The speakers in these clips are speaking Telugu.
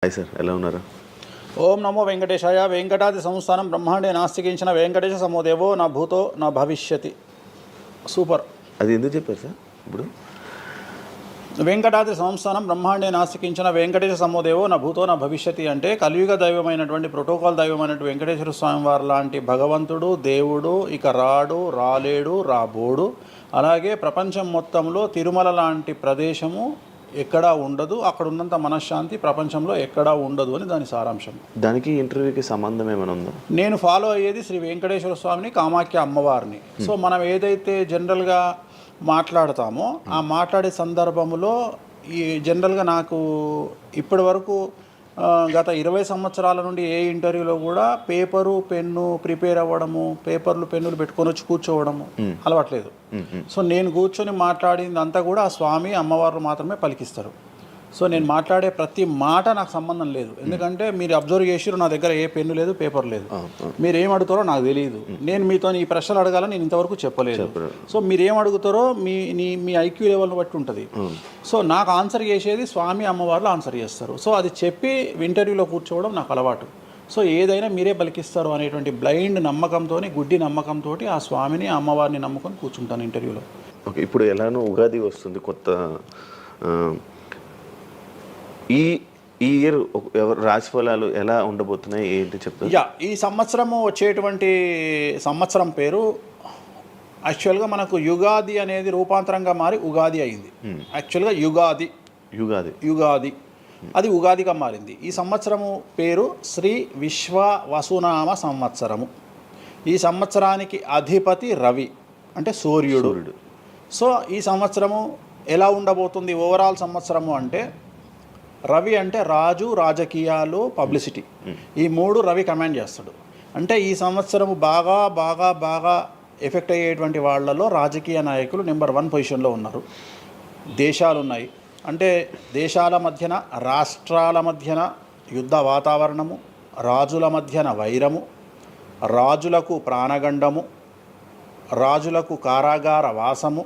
హాయ్ సార్, ఎలా ఉన్నారు? ఓం నమో వెంకటేశాయ. వెంకటాది సంస్థానం బ్రహ్మాండే నాస్తికించిన వెంకటేశ సమోదేవో నా భూతో నా భవిష్యతి. సూపర్. అది ఎందుకు చెప్పారు సార్ ఇప్పుడు? వెంకటాది సంస్థానం బ్రహ్మాండే నాస్తికించిన వెంకటేశ సమోదేవో నా భూతో నా భవిష్యతి అంటే కలియుగ దైవమైనటువంటి ప్రోటోకాల్ దైవమైనటువంటి వెంకటేశ్వర స్వామి వారు లాంటి భగవంతుడు, దేవుడు ఇక రాడు, రాలేడు, రాబోడు. అలాగే ప్రపంచం మొత్తంలో తిరుమల లాంటి ప్రదేశము ఎక్కడా ఉండదు, అక్కడ ఉన్నంత మనశ్శాంతి ప్రపంచంలో ఎక్కడా ఉండదు అని దాని సారాంశం. దానికి ఇంటర్వ్యూకి సంబంధం ఏమైనా ఉందా? నేను ఫాలో అయ్యేది శ్రీ వెంకటేశ్వర స్వామిని, కామాఖ్య అమ్మవారిని. సో మనం ఏదైతే జనరల్గా మాట్లాడతామో ఆ మాట్లాడే సందర్భంలో ఈ జనరల్గా నాకు ఇప్పటి వరకు గత 20 సంవత్సరాల నుండి ఏ ఇంటర్వ్యూలో కూడా పేపరు పెన్ను ప్రిపేర్ అవ్వడము, పేపర్లు పెన్నులు పెట్టుకొని వచ్చి కూర్చోవడము అలవాట్లేదు. సో నేను కూర్చొని మాట్లాడింది అంతా కూడా ఆ స్వామి అమ్మవారు మాత్రమే పలికిస్తారు. సో నేను మాట్లాడే ప్రతి మాట నాకు సంబంధం లేదు. ఎందుకంటే మీరు అబ్జర్వ్ చేసిరు, నా దగ్గర ఏ పెన్ను లేదు, పేపర్ లేదు. మీరు ఏం అడుగుతారో నాకు తెలియదు. నేను మీతో ఈ ప్రశ్నలు అడగాలని నేను ఇంతవరకు చెప్పలేదు. సో మీరు ఏం అడుగుతారో మీ ఐక్యూ లెవెల్ని బట్టి ఉంటుంది. సో నాకు ఆన్సర్ చేసేది స్వామి అమ్మవార్లు ఆన్సర్ చేస్తారు. సో అది చెప్పి ఇంటర్వ్యూలో కూర్చోవడం నాకు అలవాటు. సో ఏదైనా మీరే పలికిస్తారు అనేటువంటి బ్లైండ్ నమ్మకంతో, గుడ్డి నమ్మకంతో ఆ స్వామిని అమ్మవారిని నమ్ముకొని కూర్చుంటాను ఇంటర్వ్యూలో. ఓకే, ఇప్పుడు ఎలానో ఉగాది వస్తుంది, కొత్త ఈ ఇయర్ రాశి ఫలాలు ఎలా ఉండబోతున్నాయి ఏంటి చెప్తారు? ఈ సంవత్సరము వచ్చేటువంటి సంవత్సరం పేరు యాక్చువల్గా మనకు యుగాది అనేది రూపాంతరంగా మారి ఉగాది అయింది. యాక్చువల్గా యుగాది అది ఉగాదిగా మారింది. ఈ సంవత్సరము పేరు శ్రీ విశ్వ వసునామ సంవత్సరము. ఈ సంవత్సరానికి అధిపతి రవి అంటే సూర్యుడు. సో ఈ సంవత్సరము ఎలా ఉండబోతుంది ఓవరాల్ సంవత్సరము అంటే, రవి అంటే రాజు, రాజకీయాలు, పబ్లిసిటీ, ఈ మూడు రవి కమాండ్ చేస్తాడు. అంటే ఈ సంవత్సరము బాగా బాగా బాగా ఎఫెక్ట్ అయ్యేటువంటి వాళ్ళలో రాజకీయ నాయకులు నెంబర్ 1 పొజిషన్లో ఉన్నారు. దేశాలు ఉన్నాయి, అంటే దేశాల మధ్యన, రాష్ట్రాల మధ్యన యుద్ధ వాతావరణము, రాజుల మధ్యన వైరము, రాజులకు ప్రాణగండము, రాజులకు కారాగార వాసము,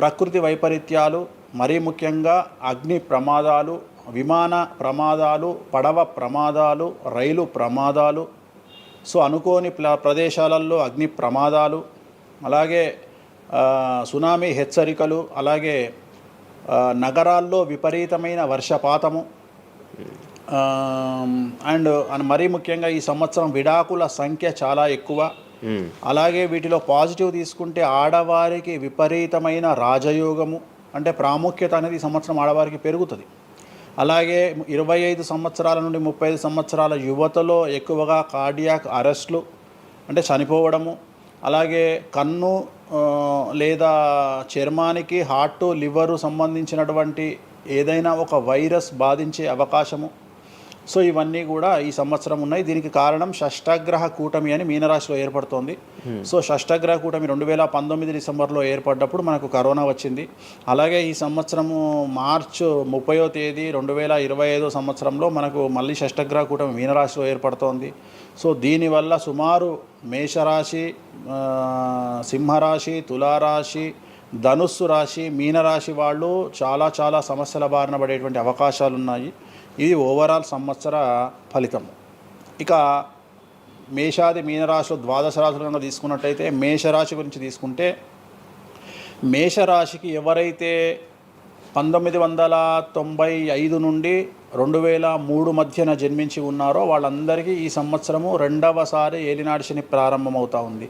ప్రకృతి వైపరీత్యాలు, మరీ ముఖ్యంగా అగ్ని ప్రమాదాలు, విమాన ప్రమాదాలు, పడవ ప్రమాదాలు, రైలు ప్రమాదాలు, సో అనుకోని ప్రదేశాలలో అగ్ని ప్రమాదాలు, అలాగే సునామీ హెచ్చరికలు, అలాగే నగరాల్లో విపరీతమైన వర్షపాతము, అండ్ మరీ ముఖ్యంగా ఈ సంవత్సరం విడాకుల సంఖ్య చాలా ఎక్కువ. అలాగే వీటిలో పాజిటివ్ తీసుకుంటే ఆడవారికి విపరీతమైన రాజయోగము, అంటే ప్రాముఖ్యత అనేది ఈ సంవత్సరం ఆడవారికి పెరుగుతుంది. అలాగే 25 సంవత్సరాల నుండి 35 సంవత్సరాల యువతలో ఎక్కువగా కార్డియాక్ అరెస్ట్లు అంటే చనిపోవడము, అలాగే కన్ను లేదా చర్మానికి హార్ట్, లివరు సంబంధించినటువంటి ఏదైనా ఒక వైరస్ బాధించే అవకాశము. సో ఇవన్నీ కూడా ఈ సంవత్సరం ఉన్నాయి. దీనికి కారణం షష్టగ్రహ కూటమి అని మీనరాశిలో ఏర్పడుతోంది. సో షష్టగ్రహ కూటమి 2019 డిసెంబర్లో ఏర్పడ్డప్పుడు మనకు కరోనా వచ్చింది. అలాగే ఈ సంవత్సరము మార్చ్ 30వ తేదీ 2025 సంవత్సరంలో మనకు మళ్ళీ షష్టగ్రహ కూటమి మీనరాశిలో ఏర్పడుతోంది. సో దీనివల్ల సుమారు మేషరాశి, సింహరాశి, తులారాశి, ధనుస్సు రాశి, మీనరాశి వాళ్ళు చాలా చాలా సమస్యల బారిన పడేటువంటి అవకాశాలు ఉన్నాయి. ఇది ఓవరాల్ సంవత్సర ఫలితం. ఇక మేషాది మీనరాశిలో ద్వాదశ రాశులు కనుక తీసుకున్నట్టయితే, మేషరాశి గురించి తీసుకుంటే, మేషరాశికి ఎవరైతే 1995 నుండి 2003 మధ్యన జన్మించి ఉన్నారో వాళ్ళందరికీ ఈ సంవత్సరము 2వసారి ఏలినాటి శని ప్రారంభమవుతూ ఉంది.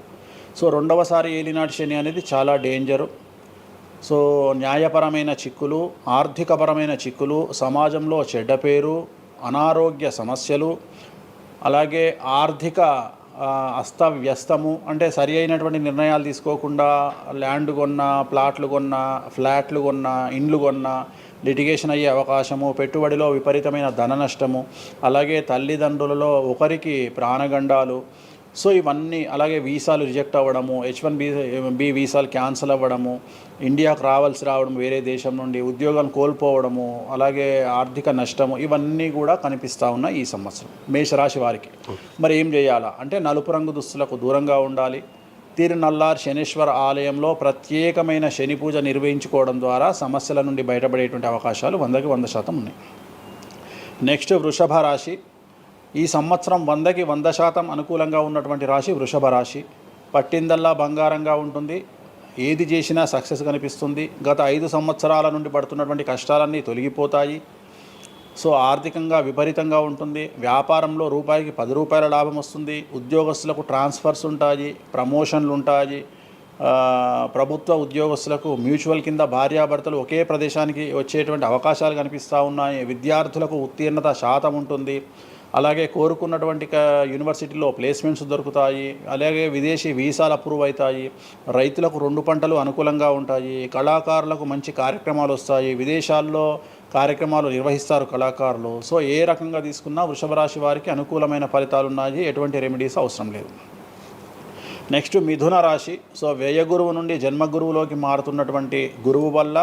సో 2వసారి ఏలినాటి శని అనేది చాలా డేంజరు. సో న్యాయపరమైన చిక్కులు, ఆర్థికపరమైన చిక్కులు, సమాజంలో చెడ్డ పేరు, అనారోగ్య సమస్యలు, అలాగే ఆర్థిక అస్తవ్యస్తము, అంటే సరి అయినటువంటి నిర్ణయాలు తీసుకోకుండా ల్యాండ్ కొన్నా, ప్లాట్లు కొన్నా, ఫ్లాట్లు కొన్నా, ఇండ్లు కొన్నా లిటిగేషన్ అయ్యే అవకాశము, పెట్టుబడిలో విపరీతమైన ధన నష్టము, అలాగే తల్లిదండ్రులలో ఒకరికి ప్రాణగండాలు. సో ఇవన్నీ, అలాగే వీసాలు రిజెక్ట్ అవ్వడము, H1B వీసాలు క్యాన్సిల్ అవ్వడము, ఇండియాకు రావడం వేరే దేశం నుండి, ఉద్యోగం కోల్పోవడము, అలాగే ఆర్థిక నష్టము, ఇవన్నీ కూడా కనిపిస్తూ ఉన్నాయి ఈ సంవత్సరం మేషరాశి వారికి. మరి ఏం చేయాలా అంటే, నలుపు రంగు దుస్తులకు దూరంగా ఉండాలి. తిరునల్లార్ శనీశ్వర ఆలయంలో ప్రత్యేకమైన శని పూజ నిర్వహించుకోవడం ద్వారా సమస్యల నుండి బయటపడేటువంటి అవకాశాలు 100% ఉన్నాయి. నెక్స్ట్ వృషభ రాశి. ఈ సంవత్సరం 100కి 100% అనుకూలంగా ఉన్నటువంటి రాశి వృషభ రాశి. పట్టిందల్లా బంగారంగా ఉంటుంది, ఏది చేసినా సక్సెస్ కనిపిస్తుంది. గత 5 సంవత్సరాల నుండి పడుతున్నటువంటి కష్టాలన్నీ తొలగిపోతాయి. సో ఆర్థికంగా విపరీతంగా ఉంటుంది. వ్యాపారంలో రూపాయికి 10 రూపాయల లాభం వస్తుంది. ఉద్యోగస్తులకు ట్రాన్స్ఫర్స్ ఉంటాయి, ప్రమోషన్లు ఉంటాయి. ప్రభుత్వ ఉద్యోగస్తులకు మ్యూచువల్ కింద భార్యాభర్తలు ఒకే ప్రదేశానికి వచ్చేటువంటి అవకాశాలు కనిపిస్తూ ఉన్నాయి. విద్యార్థులకు ఉత్తీర్ణత శాతం ఉంటుంది. అలాగే కోరుకున్నటువంటి యూనివర్సిటీలో ప్లేస్మెంట్స్ దొరుకుతాయి. అలాగే విదేశీ వీసాలు అప్రూవ్ అవుతాయి. రైతులకు 2 పంటలు అనుకూలంగా ఉంటాయి. కళాకారులకు మంచి కార్యక్రమాలు వస్తాయి. విదేశాల్లో కార్యక్రమాలు నిర్వహిస్తారు కళాకారులు. సో ఏ రకంగా తీసుకున్నా వృషభ రాశి వారికి అనుకూలమైన ఫలితాలు ఉన్నాయి, ఎటువంటి రెమెడీస్ అవసరం లేదు. నెక్స్ట్ మిథున రాశి. సో వ్యయ గురువు నుండి జన్మ గురువులోకి మారుతున్నటువంటి గురువు వల్ల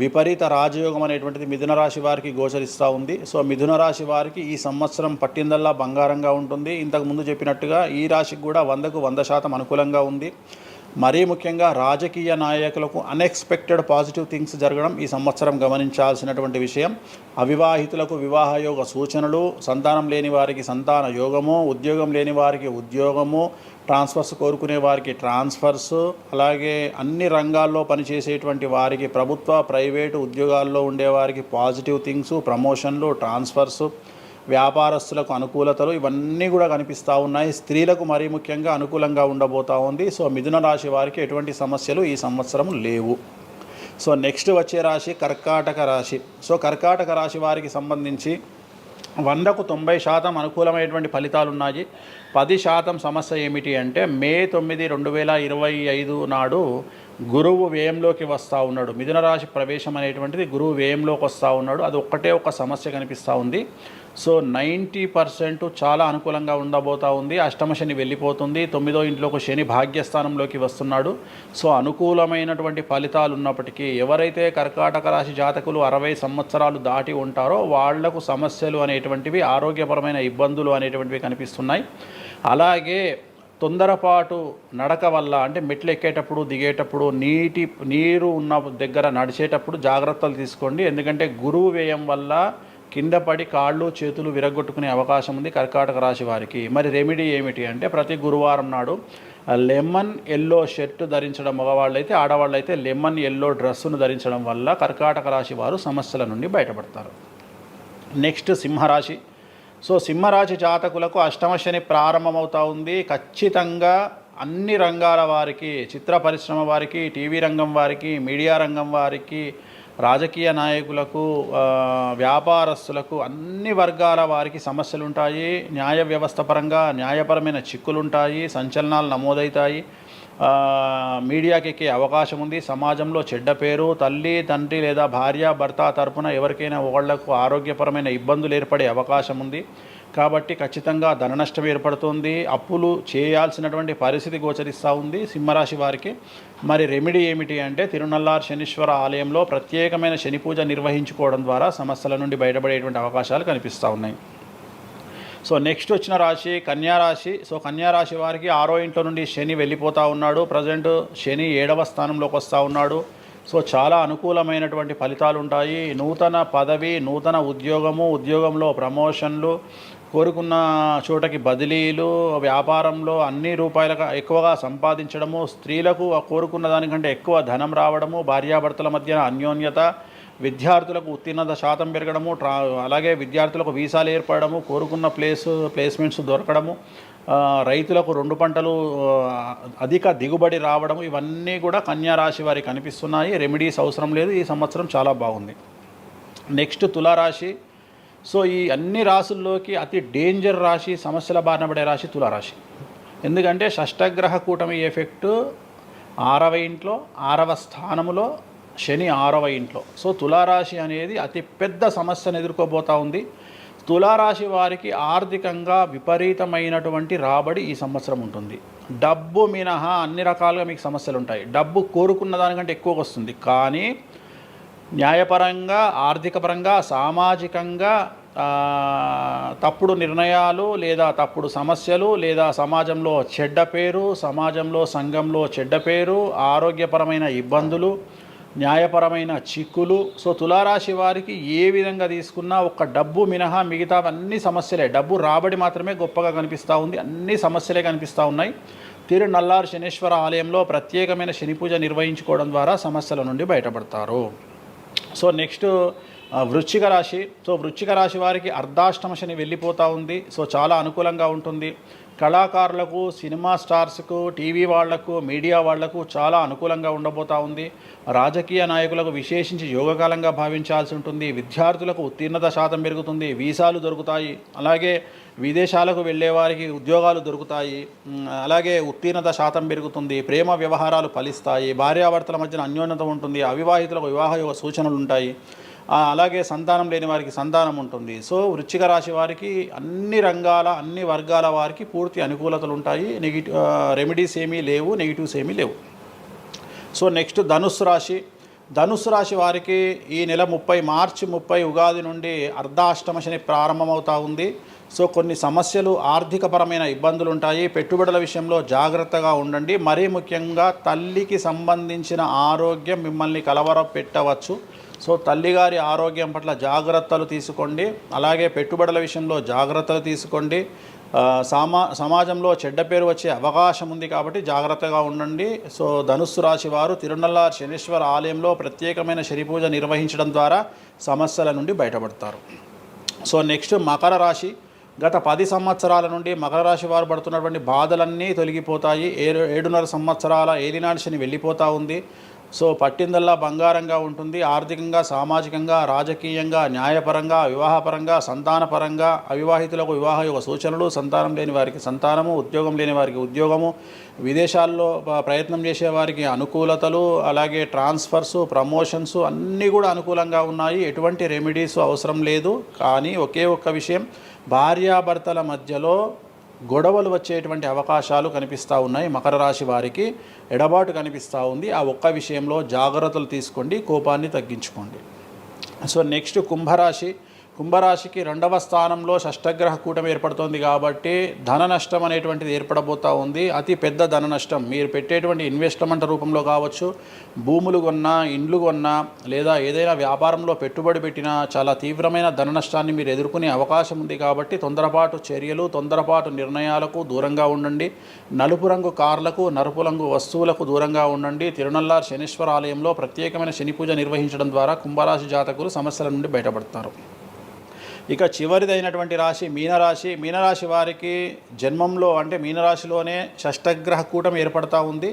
విపరీత రాజయోగం అనేటువంటిది మిథున రాశి వారికి గోచరిస్తూ ఉంది. సో మిథున రాశి వారికి ఈ సంవత్సరం పట్టిందల్లా బంగారంగా ఉంటుంది. ఇంతకుముందు చెప్పినట్టుగా ఈ రాశికి కూడా 100కు 100% అనుకూలంగా ఉంది. మరీ ముఖ్యంగా రాజకీయ నాయకులకు అన్ఎక్స్పెక్టెడ్ పాజిటివ్ థింగ్స్ జరగడం ఈ సంవత్సరం గమనించాల్సినటువంటి విషయం. అవివాహితులకు వివాహయోగ సూచనలు, సంతానం లేని వారికి సంతాన యోగము, ఉద్యోగం లేని వారికి ఉద్యోగము, ట్రాన్స్ఫర్స్ కోరుకునే వారికి ట్రాన్స్ఫర్స్, అలాగే అన్ని రంగాల్లో పనిచేసేటువంటి వారికి ప్రభుత్వ ప్రైవేటు ఉద్యోగాల్లో ఉండేవారికి పాజిటివ్ థింగ్స్, ప్రమోషన్లు, ట్రాన్స్ఫర్స్, వ్యాపారస్తులకు అనుకూలతలు ఇవన్నీ కూడా కనిపిస్తూ ఉన్నాయి. స్త్రీలకు మరీ ముఖ్యంగా అనుకూలంగా ఉండబోతూ ఉంది. సో మిథున రాశి వారికి ఎటువంటి సమస్యలు ఈ సంవత్సరం లేవు. సో నెక్స్ట్ వచ్చే రాశి కర్కాటక రాశి. సో కర్కాటక రాశి వారికి సంబంధించి 100కు 90% అనుకూలమైనటువంటి ఫలితాలు ఉన్నాయి. 10% సమస్య ఏమిటి అంటే మే 9, 2025 నాడు గురువు వ్యయంలోకి వస్తూ ఉన్నాడు. మిథున రాశి ప్రవేశం అనేటువంటిది గురువు వ్యయంలోకి వస్తూ ఉన్నాడు. అది ఒక్కటే ఒక సమస్య కనిపిస్తూ ఉంది. సో 90% చాలా అనుకూలంగా ఉండబోతూ ఉంది. అష్టమ శని వెళ్ళిపోతుంది. 9వ ఇంట్లోకి శని భాగ్యస్థానంలోకి వస్తున్నాడు. సో అనుకూలమైనటువంటి ఫలితాలు ఉన్నప్పటికీ ఎవరైతే కర్కాటక రాశి జాతకులు 60 సంవత్సరాలు దాటి ఉంటారో వాళ్లకు సమస్యలు అనేటువంటివి, ఆరోగ్యపరమైన ఇబ్బందులు అనేటువంటివి కనిపిస్తున్నాయి. అలాగే తొందరపాటు నడక వల్ల, అంటే మెట్లు ఎక్కేటప్పుడు దిగేటప్పుడు నీరు ఉన్న దగ్గర నడిచేటప్పుడు జాగ్రత్తలు తీసుకోండి. ఎందుకంటే గురువు వ్యయం వల్ల కింద పడి కాళ్ళు చేతులు విరగొట్టుకునే అవకాశం ఉంది కర్కాటక రాశి వారికి. మరి రెమెడీ ఏమిటి అంటే ప్రతి గురువారం నాడు లెమన్ ఎల్లో షర్ట్ ధరించడం మగవాళ్ళైతే, ఆడవాళ్ళైతే లెమన్ ఎల్లో డ్రెస్సును ధరించడం వల్ల కర్కాటక రాశి వారు సమస్యల నుండి బయటపడతారు. నెక్స్ట్ సింహరాశి. సో సింహరాశి జాతకులకు అష్టమ శని ప్రారంభమవుతూ ఉంది. ఖచ్చితంగా అన్ని రంగాల వారికి, చిత్ర పరిశ్రమ వారికి, టీవీ రంగం వారికి, మీడియా రంగం వారికి, రాజకీయ నాయకులకు, వ్యాపారస్తులకు, అన్ని వర్గాల వారికి సమస్యలు ఉంటాయి. న్యాయ వ్యవస్థ పరంగా న్యాయపరమైన చిక్కులుంటాయి, సంచలనాలు నమోదవుతాయి. మీడియాకి ఎక్కే అవకాశం ఉంది. సమాజంలో చెడ్డ పేరు, తల్లి తండ్రి లేదా భార్య భర్త తరపున ఎవరికైనా వాళ్లకు ఆరోగ్యపరమైన ఇబ్బందులు ఏర్పడే అవకాశం ఉంది. కాబట్టి ఖచ్చితంగా ధన నష్టం ఏర్పడుతుంది. అప్పులు చేయాల్సినటువంటి పరిస్థితి గోచరిస్తూ ఉంది సింహరాశి వారికి. మరి రెమెడీ ఏమిటి అంటే తిరునల్లార్ శనీశ్వర ఆలయంలో ప్రత్యేకమైన శని పూజ నిర్వహించుకోవడం ద్వారా సమస్యల నుండి బయటపడేటువంటి అవకాశాలు కనిపిస్తూ ఉన్నాయి. సో నెక్స్ట్ వచ్చిన రాశి కన్యారాశి. సో కన్యారాశి వారికి 6వ ఇంట్లో నుండి శని వెళ్ళిపోతూ ఉన్నాడు. ప్రజెంట్ శని 7వ స్థానంలోకి వస్తూ ఉన్నాడు. సో చాలా అనుకూలమైనటువంటి ఫలితాలు ఉంటాయి. నూతన పదవి, నూతన ఉద్యోగము, ఉద్యోగంలో ప్రమోషన్లు, కోరుకున్న చోటకి బదిలీలు, వ్యాపారంలో అన్ని రూపాయలకు ఎక్కువగా సంపాదించడము, స్త్రీలకు కోరుకున్న దానికంటే ఎక్కువ ధనం రావడము, భార్యాభర్తల మధ్య అన్యోన్యత, విద్యార్థులకు ఉత్తీర్ణత శాతం పెరగడము, అలాగే విద్యార్థులకు వీసాలు ఏర్పడము, కోరుకున్న ప్లేస్మెంట్స్ దొరకడము, రైతులకు 2 పంటలు అధిక దిగుబడి రావడము, ఇవన్నీ కూడా కన్యా రాశి వారికి కనిపిస్తున్నాయి. రెమెడీస్ అవసరం లేదు. ఈ సంవత్సరం చాలా బాగుంది. నెక్స్ట్ తులారాశి. సో ఈ అన్ని రాశుల్లోకి అతి డేంజర్ రాశి, సమస్యల బారిన పడే రాశి తులారాశి. ఎందుకంటే షష్టగ్రహ కూటమి ఎఫెక్టు 6వ ఇంట్లో, 6వ స్థానములో శని 6వ ఇంట్లో. సో తులారాశి అనేది అతి పెద్ద సమస్యను ఎదుర్కోబోతూ ఉంది. తులారాశి వారికి ఆర్థికంగా విపరీతమైనటువంటి రాబడి ఈ సంవత్సరం ఉంటుంది. డబ్బు మినహా అన్ని రకాలుగా మీకు సమస్యలు ఉంటాయి. డబ్బు కోరుకున్న దానికంటే ఎక్కువగా వస్తుంది, కానీ న్యాయపరంగా, ఆర్థిక పరంగా, సామాజికంగా తప్పుడు నిర్ణయాలు లేదా తప్పుడు సమస్యలు లేదా సమాజంలో చెడ్డ పేరు, సమాజంలో సంఘంలో చెడ్డ పేరు, ఆరోగ్యపరమైన ఇబ్బందులు, న్యాయపరమైన చిక్కులు. సో తులారాశి వారికి ఏ విధంగా తీసుకున్నా ఒక్క డబ్బు మినహా మిగతా అన్ని సమస్యలే. డబ్బు రాబడి మాత్రమే గొప్పగా కనిపిస్తూ ఉంది, అన్ని సమస్యలే కనిపిస్తూ ఉన్నాయి. తిరునల్లారు శనీశ్వర ఆలయంలో ప్రత్యేకమైన శని పూజ నిర్వహించుకోవడం ద్వారా సమస్యల నుండి బయటపడతారు. సో నెక్స్ట్ వృశ్చిక రాశి. సో వృశ్చిక రాశి వారికి అర్ధాష్టమ శని వెళ్ళిపోతూ ఉంది. సో చాలా అనుకూలంగా ఉంటుంది. కళాకారులకు, సినిమా స్టార్స్కు, టీవీ వాళ్లకు, మీడియా వాళ్లకు చాలా అనుకూలంగా ఉండబోతూ ఉంది. రాజకీయ నాయకులకు విశేషించి యోగకాలంగా భావించాల్సి ఉంటుంది. విద్యార్థులకు ఉత్తీర్ణత శాతం పెరుగుతుంది, వీసాలు దొరుకుతాయి. అలాగే విదేశాలకు వెళ్ళే వారికి ఉద్యోగాలు దొరుకుతాయి. అలాగే ఉత్తీర్ణత శాతం పెరుగుతుంది. ప్రేమ వ్యవహారాలు ఫలిస్తాయి. భార్యాభర్తల మధ్యన అన్యోన్యత ఉంటుంది. అవివాహితులకు వివాహ యోగ సూచనలు ఉంటాయి. అలాగే సంతానం లేని వారికి సంతానం ఉంటుంది. సో వృశ్చిక రాశి వారికి అన్ని రంగాల, అన్ని వర్గాల వారికి పూర్తి అనుకూలతలు ఉంటాయి. రెమెడీస్ ఏమీ లేవు, నెగిటివ్స్ ఏమీ లేవు. సో నెక్స్ట్ ధనుస్సు రాశి. ధనుస్సు రాశి వారికి ఈ నెల మార్చి 30 ఉగాది నుండి అర్ధాష్టమ శని ప్రారంభమవుతూ ఉంది. సో కొన్ని సమస్యలు, ఆర్థికపరమైన ఇబ్బందులు ఉంటాయి. పెట్టుబడుల విషయంలో జాగ్రత్తగా ఉండండి. మరీ ముఖ్యంగా తల్లికి సంబంధించిన ఆరోగ్యం మిమ్మల్ని కలవరపెట్టవచ్చు. సో తల్లిగారి ఆరోగ్యం పట్ల జాగ్రత్తలు తీసుకోండి. అలాగే పెట్టుబడుల విషయంలో జాగ్రత్తలు తీసుకోండి. సమాజంలో చెడ్డ పేరు వచ్చే అవకాశం ఉంది కాబట్టి జాగ్రత్తగా ఉండండి. సో ధనుస్సు రాశి వారు తిరునల్లారు శనీశ్వర ఆలయంలో ప్రత్యేకమైన శని పూజ నిర్వహించడం ద్వారా సమస్యల నుండి బయటపడతారు. సో నెక్స్ట్ మకర రాశి. గత 10 సంవత్సరాల నుండి మకర రాశి వారు పడుతున్నటువంటి బాధలన్నీ తొలగిపోతాయి. 7.5 సంవత్సరాల ఏలినాటి శని వెళ్ళిపోతూ ఉంది. సో పట్టిందల్లా బంగారంగా ఉంటుంది. ఆర్థికంగా, సామాజికంగా, రాజకీయంగా, న్యాయపరంగా, వివాహపరంగా, సంతానపరంగా, అవివాహితులకు వివాహ యోగ సూచనలు, సంతానం లేని వారికి సంతానము, ఉద్యోగం లేని వారికి ఉద్యోగము, విదేశాల్లో ప్రయత్నం చేసే వారికి అనుకూలతలు, అలాగే ట్రాన్స్ఫర్సు, ప్రమోషన్స్ అన్నీ కూడా అనుకూలంగా ఉన్నాయి. ఎటువంటి రెమెడీస్ అవసరం లేదు. కానీ ఒకే ఒక్క విషయం, భార్యాభర్తల మధ్యలో గొడవలు వచ్చేటువంటి అవకాశాలు కనిపిస్తూ ఉన్నాయి. మకర రాశి వారికి ఎడబాటు కనిపిస్తూ ఉంది. ఆ ఒక్క విషయంలో జాగ్రత్తలు తీసుకోండి, కోపాన్ని తగ్గించుకోండి. సో నెక్స్ట్ కుంభరాశి. కుంభరాశికి 2వ స్థానంలో షష్టగ్రహ కూటమి ఏర్పడుతోంది కాబట్టి ధన నష్టం అనేటువంటిది ఏర్పడబోతూ ఉంది. అతి పెద్ద ధన నష్టం మీరు పెట్టేటువంటి ఇన్వెస్ట్మెంట్ రూపంలో కావచ్చు, భూములు కొన్నా, ఇండ్లు కొన్నా, లేదా ఏదైనా వ్యాపారంలో పెట్టుబడి పెట్టినా చాలా తీవ్రమైన ధన నష్టాన్ని మీరు ఎదుర్కొనే అవకాశం ఉంది. కాబట్టి తొందరపాటు చర్యలు, తొందరపాటు నిర్ణయాలకు దూరంగా ఉండండి. నలుపు రంగు కార్లకు, నలుపు రంగు వస్తువులకు దూరంగా ఉండండి. తిరునల్లారు శనీశ్వర ఆలయంలో ప్రత్యేకమైన శని పూజ నిర్వహించడం ద్వారా కుంభరాశి జాతకులు సమస్యల నుండి బయటపడతారు. ఇక చివరిదైనటువంటి రాశి మీనరాశి. మీనరాశి వారికి జన్మంలో అంటే మీనరాశిలోనే షష్టగ్రహ కూటమి ఏర్పడతా ఉంది.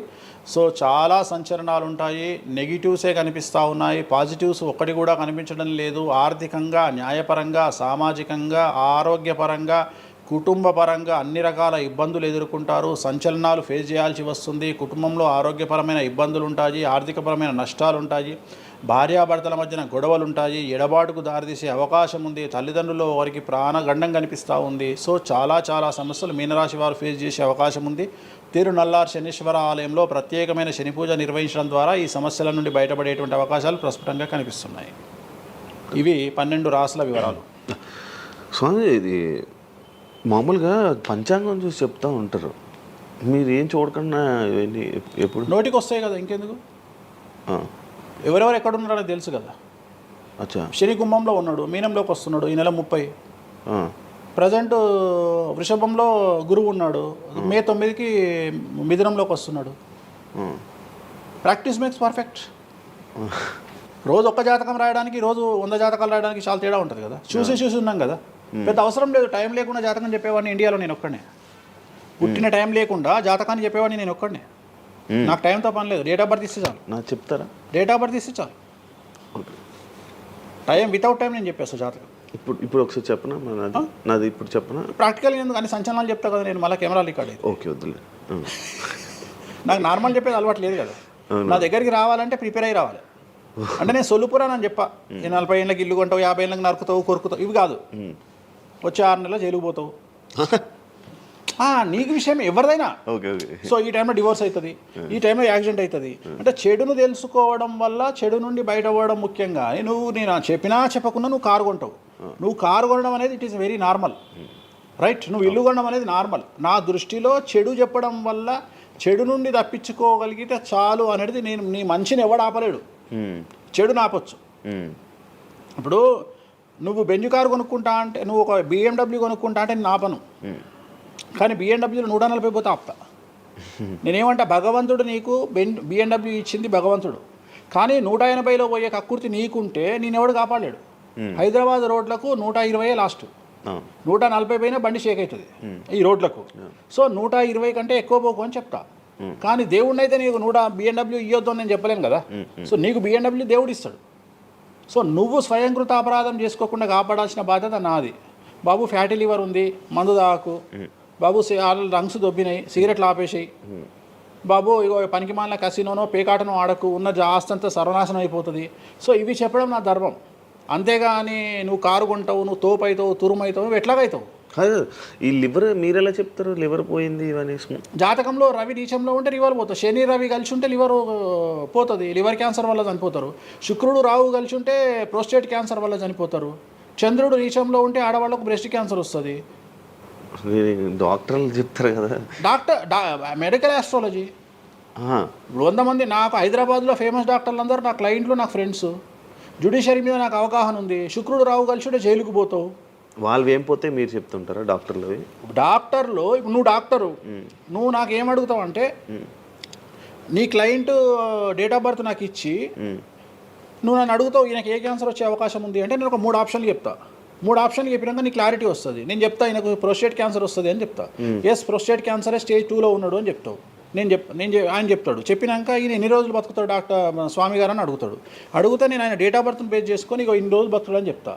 సో చాలా సంచలనాలు ఉంటాయి. నెగిటివ్సే కనిపిస్తూ ఉన్నాయి, పాజిటివ్స్ ఒక్కటి కూడా కనిపించడం లేదు. ఆర్థికంగా, న్యాయపరంగా, సామాజికంగా, ఆరోగ్యపరంగా, కుటుంబపరంగా అన్ని రకాల ఇబ్బందులు ఎదుర్కొంటారు. సంచలనాలు ఫేస్ చేయాల్సి వస్తుంది. కుటుంబంలో ఆరోగ్యపరమైన ఇబ్బందులు ఉంటాయి, ఆర్థికపరమైన నష్టాలు ఉంటాయి, భార్యాభర్తల మధ్యన గొడవలు ఉంటాయి, ఎడబాటుకు దారితీసే అవకాశం ఉంది. తల్లిదండ్రుల్లో వారికి ప్రాణగండం కనిపిస్తూ ఉంది. సో చాలా సమస్యలు మీనరాశి వారు ఫేస్ చేసే అవకాశం ఉంది. తిరునల్లారు శనీశ్వర ఆలయంలో ప్రత్యేకమైన శని పూజ నిర్వహించడం ద్వారా ఈ సమస్యల నుండి బయటపడేటువంటి అవకాశాలు ప్రస్ఫుటంగా కనిపిస్తున్నాయి. ఇవి 12 రాశుల వివరాలు. స్వామి, ఇది మామూలుగా పంచాంగం చూసి చెప్తూ ఉంటారు, మీరు ఏం చూడకుండా ఇవన్నీ ఎప్పుడు నోటికి వస్తాయి కదా, ఇంకెందుకు? ఎవరెవరు ఎక్కడున్నారో తెలుసు కదా. అచ్చా. శని కుంభంలో ఉన్నాడు, మీనంలోకి వస్తున్నాడు ఈ నెల 30. ప్రజెంట్ వృషభంలో గురువు ఉన్నాడు, మే 9కి మిథునంలోకి వస్తున్నాడు. Practice makes perfect. రోజు ఒక్క జాతకం రాయడానికి, రోజు 100 జాతకాలు రాయడానికి చాలా తేడా ఉంటుంది కదా. చూసి ఉన్నాం కదా, పెద్ద అవసరం లేదు. టైం లేకుండా జాతకం చెప్పేవాడిని ఇండియాలో నేను ఒక్కడే. పుట్టిన టైం లేకుండా జాతకాన్ని చెప్పేవాడిని నేను ఒక్కడే. నాకు టైంతో పని లేదు. డేట్ ఆఫ్ బర్త్ ఇస్తే చాలు. నాకు చెప్తారా? డేట్ ఆఫ్ బర్త్ ఇస్తే చాలు. టైం వితౌట్ టైం నేను చెప్పేస్తాను జాతకం. ఇప్పుడు ఒకసారి చెప్పనా? నాది ఇప్పుడు చెప్పనా? ప్రాక్టికల్ ఎందుకు అన్ని సంచలనాలు చెప్తా కదా నేను, మళ్ళీ కెమెరా రికార్డ్ అయితే. ఓకే, వద్దులే. నాకు నార్మల్ చెప్పేది అలవాటు లేదు కదా. నా దగ్గరికి రావాలంటే ప్రిపేర్ అయ్యి రావాలి. అంటే నేను సొల్లుపురానని చెప్పా, 40 ఏళ్ళకి ఇల్లు కొంటావు, 50 ఏళ్ళకి నరుకుతావు, కొరుకుతావు, ఇవి కాదు. వచ్చే 6 నెలలు జైలుకు పోతావు. నీకు విషయం ఎవరిదైనా. సో ఈ టైంలో డివోర్స్ అవుతుంది, ఈ టైంలో యాక్సిడెంట్ అవుతుంది. అంటే చెడును తెలుసుకోవడం వల్ల చెడు నుండి బయటపడడం ముఖ్యంగా. నేను చెప్పినా చెప్పకుండా నువ్వు కారు కొంటావు. నువ్వు కారు కొనడం అనేది it is very normal, right? నువ్వు ఇల్లు కొనడం అనేది నార్మల్. నా దృష్టిలో చెడు చెప్పడం వల్ల చెడు నుండి తప్పించుకోగలిగితే చాలు అనేది. నీ మంచిని ఎవడు ఆపలేడు. చెడుని ఆపొచ్చు. ఇప్పుడు నువ్వు బెంజ్ కారు కొనుక్కుంటా అంటే, నువ్వు ఒక BMW కొనుక్కుంటా అంటే నేను ఆపను. కానీ BMW 140 పోతే ఆపుతా. నేనేమంటా, భగవంతుడు నీకు BMW ఇచ్చింది భగవంతుడు, కానీ 180లో పోయే కక్కుర్తి నీకుంటే నేనెవడు కాపాడలేడు. హైదరాబాద్ రోడ్లకు 120 లాస్ట్, 140 పైన బండి షేక్ అవుతుంది ఈ రోడ్లకు. సో 120 కంటే ఎక్కువ పోకు అని చెప్తా. కానీ దేవుడిని అయితే నీకు BMW ఇవ్వద్దు అని నేను చెప్పలేను కదా. సో నీకు BMW దేవుడు ఇస్తాడు. సో నువ్వు స్వయంకృత అపరాధం చేసుకోకుండా కాపాడాల్సిన బాధ్యత నాది. బాబు ఫ్యాటీ లివర్ ఉంది, మందు తాకు. బాబు లంగ్స్ దొబ్బినాయి, సిగరెట్లు ఆపేసాయి. బాబు ఇగో పనికి మాలిన కసినోనో పేకాటనో ఆడకు, ఉన్న ఆస్తంతా సర్వనాశనం అయిపోతుంది. సో ఇవి చెప్పడం నా ధర్మం. అంతేగాని నువ్వు కారు కొంటావు, నువ్వు తోపు అవుతావు, తురుమవుతావు, నువ్వు ఎట్లాగైతావు. కాదు, ఈ లివర్ మీరు ఎలా చెప్తారు లివర్ పోయింది ఇవన్నీ? జాతకంలో రవి నీచంలో ఉంటే లివర్ పోతుంది, శని రవి కలిసి ఉంటే లివర్ పోతుంది, లివర్ క్యాన్సర్ వల్ల చనిపోతారు. శుక్రుడు రావు కలిసి ఉంటే ప్రోస్టేట్ క్యాన్సర్ వల్ల చనిపోతారు. చంద్రుడు నీచంలో ఉంటే ఆడవాళ్ళకు బ్రెస్ట్ క్యాన్సర్ వస్తుంది. డాక్టర్లు చెప్తారు కదా, మెడికల్ ఆస్ట్రాలజీ. 100 మంది నాకు హైదరాబాద్లో ఫేమస్ డాక్టర్లు అందరూ నా క్లయింట్లు, నాకు ఫ్రెండ్స్. జ్యుడిషియరీ మీద నాకు అవగాహన ఉంది. శుక్రుడు రావు కలిసి ఉంటే జైలుకు పోతావు. వాళ్ళు ఏం పోతే మీరు చెప్తుంటారా డాక్టర్లు? డాక్టర్లు ఇప్పుడు నువ్వు డాక్టరు, నువ్వు నాకు ఏం అడుగుతావు అంటే, నీ క్లయింట్ డేట్ ఆఫ్ బర్త్ నాకు ఇచ్చి నువ్వు నన్ను అడుగుతావు ఈయనకి ఏ క్యాన్సర్ వచ్చే అవకాశం ఉంది అంటే, నేను ఒక 3 ఆప్షన్లు చెప్తా. 3 ఆప్షన్లు చెప్పినాక నీ క్లారిటీ వస్తుంది. నేను చెప్తా ఈయనకు ప్రోస్టేట్ క్యాన్సర్ వస్తుంది అని చెప్తా. ఎస్, ప్రోస్టేట్ క్యాన్సరే స్టేజ్ 2లో ఉన్నాడు అని చెప్తావు. ఆయన చెప్తాడు. చెప్పినాక ఈయన ఎన్ని రోజులు బతుకుతాడు డాక్టర్ స్వామి గారు అని అడుగుతాడు. అడిగితే నేను ఆయన డేట్ ఆఫ్ బర్త్ని బేస్ చేసుకొని ఇక ఇన్ని రోజులు బతుకుతాడు అని చెప్తా.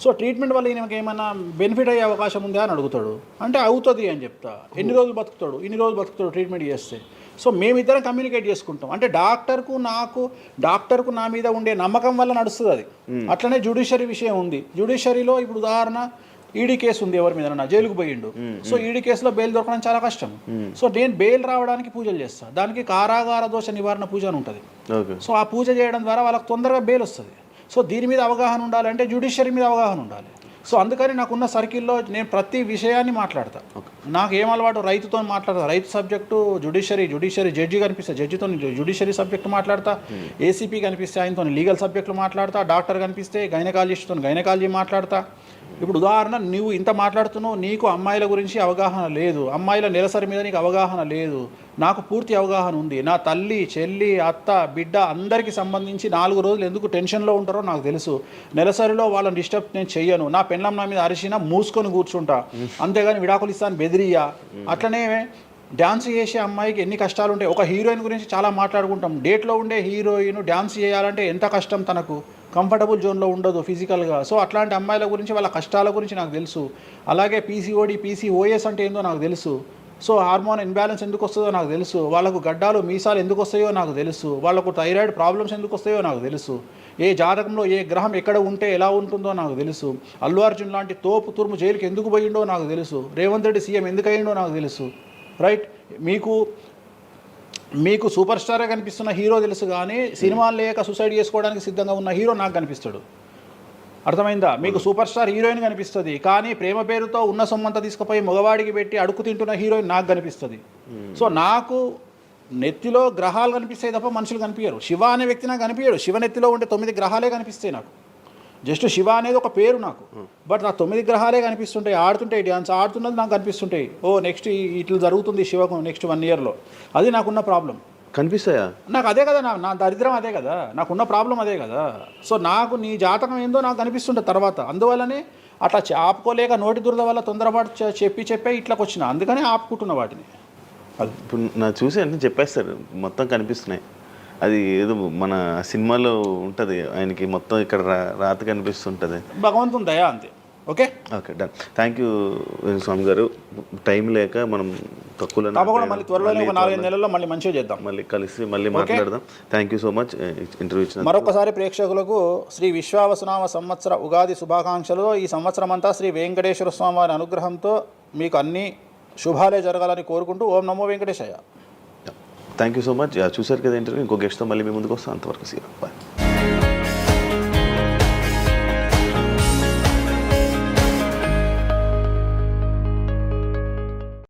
సో ట్రీట్మెంట్ వల్ల ఈయనకి ఏమైనా బెనిఫిట్ అయ్యే అవకాశం ఉందా అని అడుగుతాడు. అంటే అవుతుంది అని చెప్తా. ఎన్ని రోజులు బతుకుతాడు, ఇన్ని రోజులు బతుకుతాడు ట్రీట్మెంట్ చేస్తే. సో మేమిద్దరం కమ్యూనికేట్ చేసుకుంటాం. అంటే డాక్టర్కు నా మీద ఉండే నమ్మకం వల్ల నడుస్తుంది అది. అట్లనే జ్యుడిషియరీ విషయం ఉంది. జ్యుడిషియరీలో ఇప్పుడు ఉదాహరణ ఈడీ కేసు ఉంది, ఎవరి మీద జైలుకు పోయిండు. సో ఈడీ కేసులో బెయిల్ దొరకడం చాలా కష్టం. సో నేను బెయిల్ రావడానికి పూజలు చేస్తాను. దానికి కారాగార దోష నివారణ పూజ అని ఉంటుంది. సో ఆ పూజ చేయడం ద్వారా వాళ్ళకి తొందరగా బెయిల్ వస్తుంది. సో దీని మీద అవగాహన ఉండాలంటే జ్యుడిషియరీ మీద అవగాహన ఉండాలి. సో అందుకని నాకున్న సర్కిల్లో నేను ప్రతి విషయాన్ని మాట్లాడతా. నాకు ఏం అలవాటు, రైతుతో మాట్లాడతా. రైతు సబ్జెక్టు జుడిషియరీ జడ్జి కనిపిస్తే జడ్జితో జుడిషియరీ సబ్జెక్టు మాట్లాడతా. ఏసీపీ కనిపిస్తే ఆయనతో లీగల్ సబ్జెక్టులు మాట్లాడతా. డాక్టర్ కనిపిస్తే గైనకాలజిస్ట్తో గైనకాలజీ మాట్లాడతా. ఇప్పుడు ఉదాహరణ, నువ్వు ఇంత మాట్లాడుతున్నావు, నీకు అమ్మాయిల గురించి అవగాహన లేదు, అమ్మాయిల నెలసరి మీద నీకు అవగాహన లేదు. నాకు పూర్తి అవగాహన ఉంది. నా తల్లి, చెల్లి, అత్త, బిడ్డ అందరికీ సంబంధించి 4 రోజులు ఎందుకు టెన్షన్లో ఉంటారో నాకు తెలుసు. నెలసరిలో వాళ్ళని డిస్టర్బ్ నేను చెయ్యను. నా పెళ్ళం నా మీద అరిసినా మూసుకొని కూర్చుంటా, అంతేగాని విడాకులు ఇస్తాను బెదిరియా. అట్లనే డ్యాన్స్ చేసే అమ్మాయికి ఎన్ని కష్టాలు ఉంటాయి. ఒక హీరోయిన్ గురించి చాలా మాట్లాడుకుంటాం. డేట్లో ఉండే హీరోయిన్ డ్యాన్స్ చేయాలంటే ఎంత కష్టం, తనకు కంఫర్టబుల్ జోన్లో ఉండదు ఫిజికల్గా. సో అట్లాంటి అమ్మాయిల గురించి, వాళ్ళ కష్టాల గురించి నాకు తెలుసు. అలాగే PCOD, PCOS అంటే ఏందో నాకు తెలుసు. సో హార్మోన్ ఇన్బ్యాలెన్స్ ఎందుకు వస్తుందో నాకు తెలుసు. వాళ్ళకు గడ్డాలు మీసాలు ఎందుకు వస్తాయో నాకు తెలుసు. వాళ్ళకు థైరాయిడ్ ప్రాబ్లమ్స్ ఎందుకు వస్తాయో నాకు తెలుసు. ఏ జాతకంలో ఏ గ్రహం ఎక్కడ ఉంటే ఎలా ఉంటుందో నాకు తెలుసు. అల్లు అర్జున్ లాంటి తోపు తురుము జైలుకి ఎందుకు పోయిండో నాకు తెలుసు. రేవంత్ రెడ్డి సీఎం ఎందుకు అయ్యిండో నాకు తెలుసు. రైట్, మీకు సూపర్ స్టారే కనిపిస్తున్న హీరో తెలుసు, కానీ సినిమాలు లేక సూసైడ్ చేసుకోవడానికి సిద్ధంగా ఉన్న హీరో నాకు కనిపిస్తాడు. అర్థమైందా? మీకు సూపర్ స్టార్ హీరోయిన్ కనిపిస్తుంది, కానీ ప్రేమ పేరుతో ఉన్న సొమ్మంతా తీసుకుపోయి మగవాడికి పెట్టి అడుగు తింటున్న హీరోయిన్ నాకు కనిపిస్తుంది. సో నాకు నెత్తిలో గ్రహాలు కనిపిస్తాయి తప్ప మనుషులు కనిపించరు. శివ అనే వ్యక్తి నాకు కనిపించడు. శివ నెత్తిలో ఉండే 9 గ్రహాలే కనిపిస్తాయి నాకు. జస్ట్ శివ అనేది ఒక పేరు నాకు, బట్ నా 9 గ్రహాలే కనిపిస్తుంటాయి. ఆడుతుంటాయి, డ్యాన్స్ ఆడుతున్నది నాకు కనిపిస్తుంటాయి. నెక్స్ట్ ఇట్లా జరుగుతుంది శివకు నెక్స్ట్ 1 ఇయర్లో. అది నాకున్న ప్రాబ్లం. కనిపిస్తాయా? నాకు అదే కదా, నా దరిద్రం అదే కదా, నాకున్న ప్రాబ్లం అదే కదా. సో నాకు నీ జాతకం ఏందో నాకు కనిపిస్తుంటుంది తర్వాత. అందువల్లనే అట్లా ఆపుకోలేక నోటి దురద వల్ల తొందరపాటు చెప్పే ఇట్లకి వచ్చిన. అందుకనే ఆపుకుంటున్న వాటిని. అది ఇప్పుడు నా చూసి అన్నీ చెప్పేస్తారు, మొత్తం కనిపిస్తున్నాయి. అది ఏదో మన సినిమాలో ఉంటుంది, ఆయనకి మొత్తం ఇక్కడ రాత కనిపిస్తుంటుంది. భగవంతుని దయా అంతే. Okay done. థ్యాంక్ యూ స్వామి గారు. టైం లేక మనం తక్కువ తప్పకుండా మళ్ళీ త్వరలో 4-5 నెలల్లో మళ్ళీ మంచిగా చేద్దాం, మళ్ళీ కలిసి మళ్ళీ మాట్లాడదాం. Thank you so much interview ఇచ్చిన. మరొకసారి ప్రేక్షకులకు శ్రీ విశ్వావసునామ సంవత్సర ఉగాది శుభాకాంక్షలు. ఈ సంవత్సరం అంతా శ్రీ వెంకటేశ్వర స్వామి వారి అనుగ్రహంతో మీకు అన్ని శుభాలే జరగాలని కోరుకుంటూ ఓం నమో Venkateshayya. Thank you so much. చూసారు కదా ఇంటర్వ్యూ. ఇంకో గెస్ట్తో మళ్ళీ మీ ముందుకు వస్తాం. అంతవరకు సీ బాయ్.